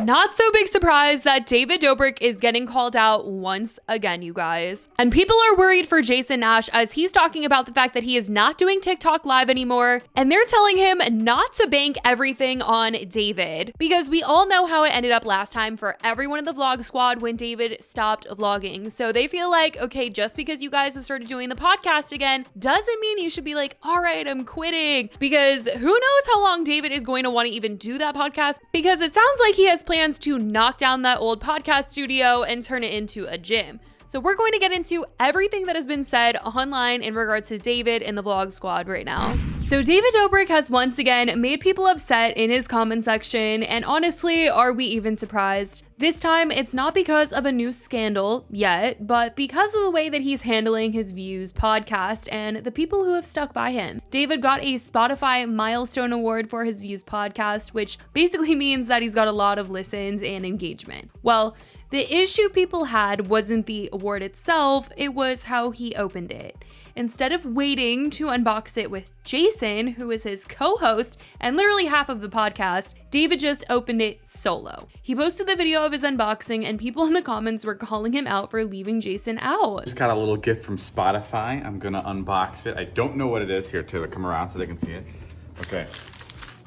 Not so big surprise that David Dobrik is getting called out once again, you guys. And people are worried for Jason Nash as he's talking about the fact that he is not doing TikTok live anymore. And they're telling him not to bank everything on David, because we all know how it ended up last time for everyone in the vlog squad when David stopped vlogging. So they feel like, okay, just because you guys have started doing the podcast again doesn't mean you should be like, all right, I'm quitting, because who knows how long David is going to want to even do that podcast, because it sounds like he has plans to knock down that old podcast studio and turn it into a gym. So we're going to get into everything that has been said online in regards to David and the vlog squad right now. So David Dobrik has once again made people upset in his comment section, and honestly, are we even surprised? This time, it's not because of a new scandal yet, but because of the way that he's handling his Views podcast and the people who have stuck by him. David got a Spotify milestone award for his Views podcast, which basically means that he's got a lot of listens and engagement. Well, the issue people had wasn't the award itself, it was how he opened it. Instead of waiting to unbox it with Jason, who is his co-host and literally half of the podcast, David just opened it solo. He posted the video of his unboxing and people in the comments were calling him out for leaving Jason out. Just got a little gift from Spotify. I'm gonna unbox it. I don't know what it is. Here, Taylor, come around so they can see it. Okay,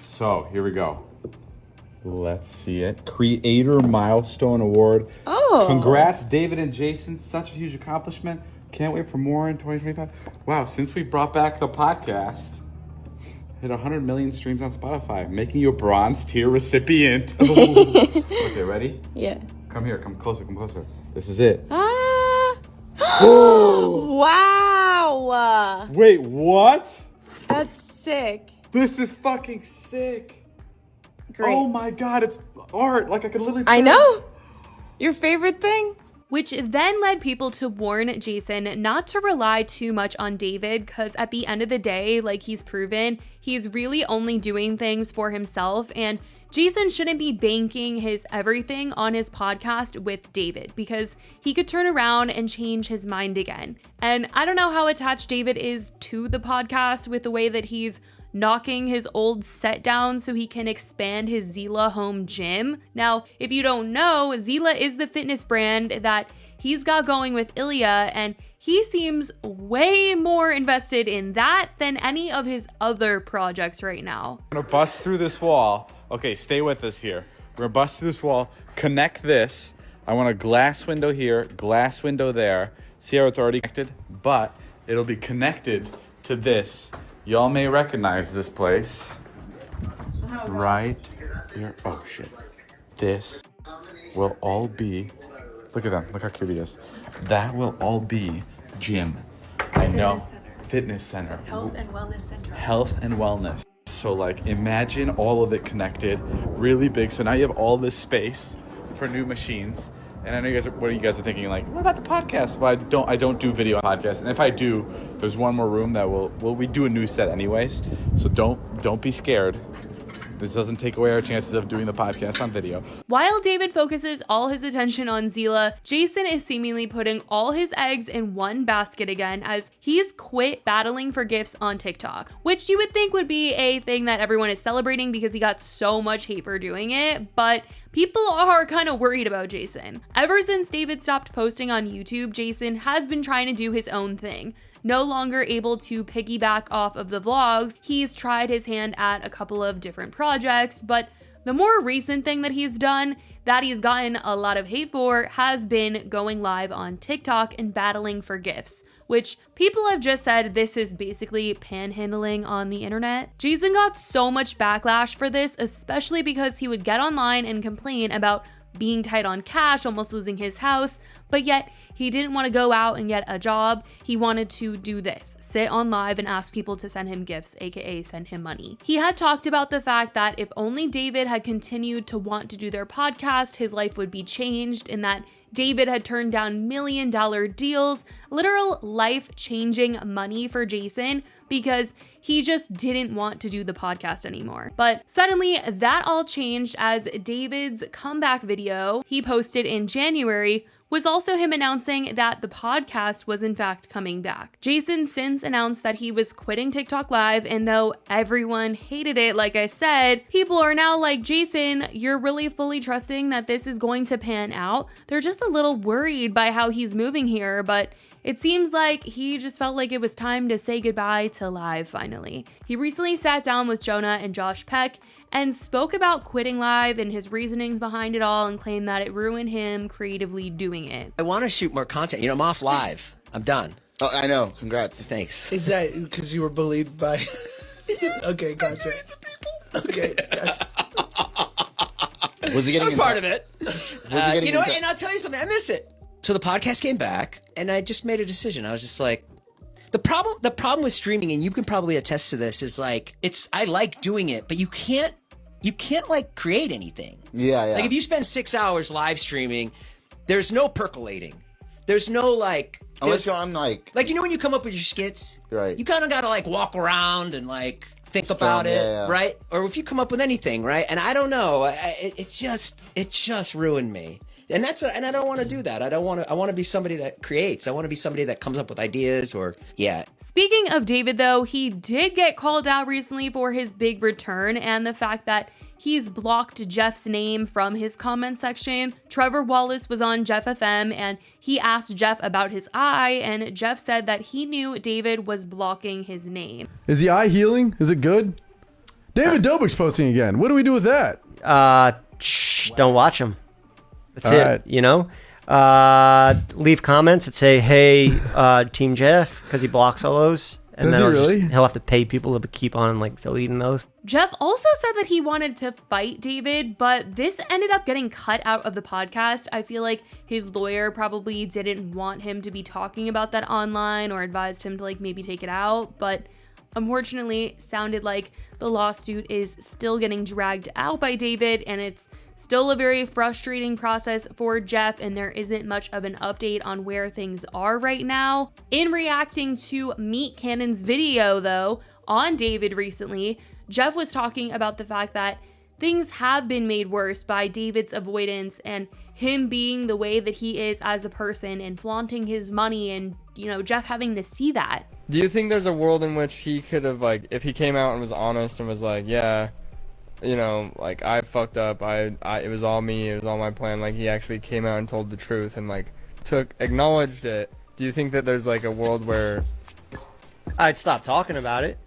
so here we go. Let's see it. Creator Milestone Award. Oh. Congrats, David and Jason. Such a huge accomplishment. Can't wait for more in 2025. Wow, since we brought back the podcast, hit 100 million streams on Spotify, making you a bronze tier recipient. Okay, ready? Yeah. Come here, come closer, come closer. This is it. Ah! Wow! Wait, what? That's sick. This is fucking sick. Great. Oh my God, it's art. Like I could literally I know. Your favorite thing? Which then led people to warn Jason not to rely too much on David, because at the end of the day, like he's proven, he's really only doing things for himself, and Jason shouldn't be banking his everything on his podcast with David, because he could turn around and change his mind again. And I don't know how attached David is to the podcast with the way that he's knocking his old set down so he can expand his Zila home gym. Now, if you don't know, Zila is the fitness brand that he's got going with Ilya, and he seems way more invested in that than any of his other projects right now. I'm gonna bust through this wall. Okay, stay with us here. We're gonna bust through this wall, connect this. I want a glass window here, glass window there. See how it's already connected? But it'll be connected to this. Y'all may recognize this place. Right here. Oh shit. This will all be, look at them, look how cute he is. That will all be gym. I know. Fitness center. Health and wellness center. Health and wellness. So like imagine all of it connected, really big. So now you have all this space for new machines. And I know you guys are, what you guys are thinking, like, what about the podcast? Well, I don't do video on podcasts. And if I do, there's one more room that we do a new set anyways. So don't be scared. This doesn't take away our chances of doing the podcast on video. While David focuses all his attention on Zila, Jason is seemingly putting all his eggs in one basket again as he's quit battling for gifts on TikTok, which you would think would be a thing that everyone is celebrating because he got so much hate for doing it, but people are kind of worried about Jason. Ever since David stopped posting on YouTube, Jason has been trying to do his own thing. No longer able to piggyback off of the vlogs, he's tried his hand at a couple of different projects, but the more recent thing that he's done that he's gotten a lot of hate for has been going live on TikTok and battling for gifts, which people have just said this is basically panhandling on the internet. Jason got so much backlash for this, especially because he would get online and complain about being tight on cash, almost losing his house, but yet he didn't want to go out and get a job. He wanted to do this, sit on live and ask people to send him gifts, aka send him money. He had talked about the fact that if only David had continued to want to do their podcast, his life would be changed, and that David had turned down $1 million deals, literal life-changing money for Jason, because he just didn't want to do the podcast anymore. But suddenly that all changed as David's comeback video he posted in January was also him announcing that the podcast was in fact coming back. Jason since announced that he was quitting TikTok Live, and though everyone hated it, like I said, people are now like, Jason, you're really fully trusting that this is going to pan out. They're just a little worried by how he's moving here, but it seems like he just felt like it was time to say goodbye to Live finally. He recently sat down with Jonah and Josh Peck and spoke about quitting Live and his reasonings behind it all, and claimed that it ruined him creatively doing it. I want to shoot more content. You know, I'm off Live. I'm done. Oh, I know. Congrats. Thanks. Is that because you were bullied by... Okay, gotcha. Okay, gotcha. Was he getting? That was part of it. Was he getting? You know, and I'll tell you something. I miss it. So the podcast came back, and I just made a decision. I was just like, the problem with streaming, and you can probably attest to this, is like, I like doing it, but you can't like create anything. Yeah. Like if you spend 6 hours live streaming, there's no percolating. There's no like. Unless you're on like you know when you come up with your skits, right? You kind of gotta like walk around and like think about it, right? Or if you come up with anything, right? And I don't know, it just ruined me. And I don't want to do that. I want to be somebody that creates. I want to be somebody that comes up with ideas or, yeah. Speaking of David, though, he did get called out recently for his big return and the fact that he's blocked Jeff's name from his comment section. Trevor Wallace was on Jeff FM and he asked Jeff about his eye, and Jeff said that he knew David was blocking his name. Is the eye healing? Is it good? David Dobrik's posting again. What do we do with that? Don't watch him. That's all it. Right. You know, leave comments that say, "Hey, Team Jeff," because he blocks all those, and Does then he really? he'll have to pay people to keep on like deleting those. Jeff also said that he wanted to fight David, but this ended up getting cut out of the podcast. I feel like his lawyer probably didn't want him to be talking about that online, or advised him to like maybe take it out, but unfortunately sounded like the lawsuit is still getting dragged out by David, and it's still a very frustrating process for Jeff, and there isn't much of an update on where things are right now. In reacting to Meat Cannon's video, though, on David recently, Jeff was talking about the fact that things have been made worse by David's avoidance and him being the way that he is as a person and flaunting his money, and, you know, Jeff having to see that. Do you think there's a world in which he could have, like, if he came out and was honest and was like, yeah, you know, like, I fucked up, it was all me, it was all my plan, like, he actually came out and told the truth and, like, acknowledged it, do you think that there's, like, a world where I'd stop talking about it,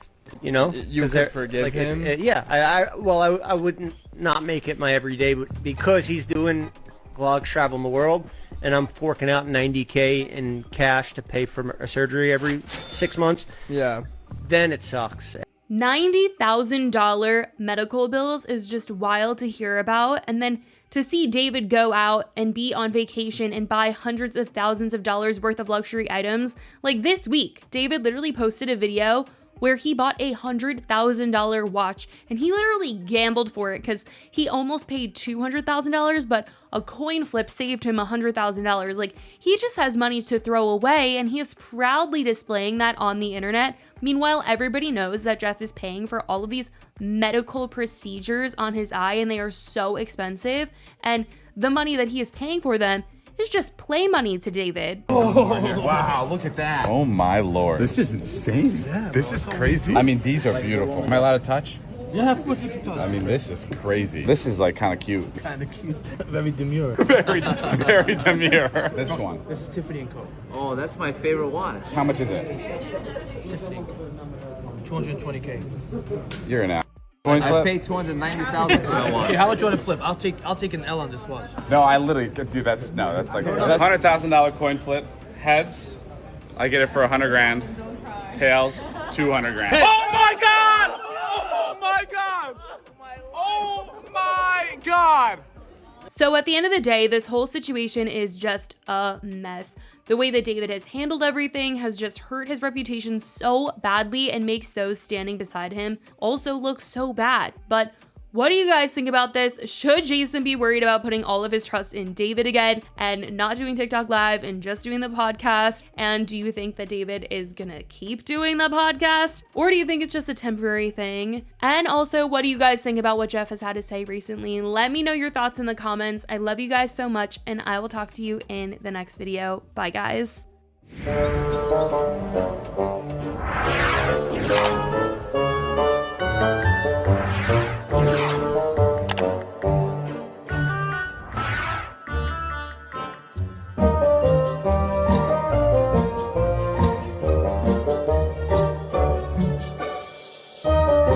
you know? You could forgive him? Yeah, I wouldn't not make it my everyday, because he's doing vlogs traveling the world, and I'm forking out $90K in cash to pay for a surgery every 6 months. Yeah. Then it sucks. $90,000 medical bills is just wild to hear about. And then to see David go out and be on vacation and buy hundreds of thousands of dollars worth of luxury items. Like this week, David literally posted a video where he bought a $100,000 watch, and he literally gambled for it because he almost paid $200,000, but a coin flip saved him $100,000. Like, he just has money to throw away, and he is proudly displaying that on the internet. Meanwhile, everybody knows that Jeff is paying for all of these medical procedures on his eye, and they are so expensive, and the money that he is paying for them is just play money to David. Oh, wow, look at that. Oh my lord. This is insane. Yeah, this is crazy. I mean, these are beautiful. Am I allowed to touch? Yeah, of course you can touch. I mean, this is crazy. This is like kind of cute. Kind of cute. Very demure. Very demure. This one. This is Tiffany & Co. Oh, that's my favorite watch. How much is it? Tiffany. 220K. You're an ass. Coin flip? I paid $290,000 for that watch. Okay, how much you want to flip? I'll take an L on this watch. No, I literally, dude, that's like $100,000 coin flip. Heads, I get it for 100 grand. Tails, 200 grand. Oh my god! Oh my god! Oh my god! So at the end of the day, this whole situation is just a mess. The way that David has handled everything has just hurt his reputation so badly and makes those standing beside him also look so bad. But What do you guys think about this? Should Jason be worried about putting all of his trust in David again and not doing TikTok live and just doing the podcast? And do you think that David is gonna keep doing the podcast? Or do you think it's just a temporary thing? And also, what do you guys think about what Jeff has had to say recently? Let me know your thoughts in the comments. I love you guys so much, and I will talk to you in the next video. Bye, guys.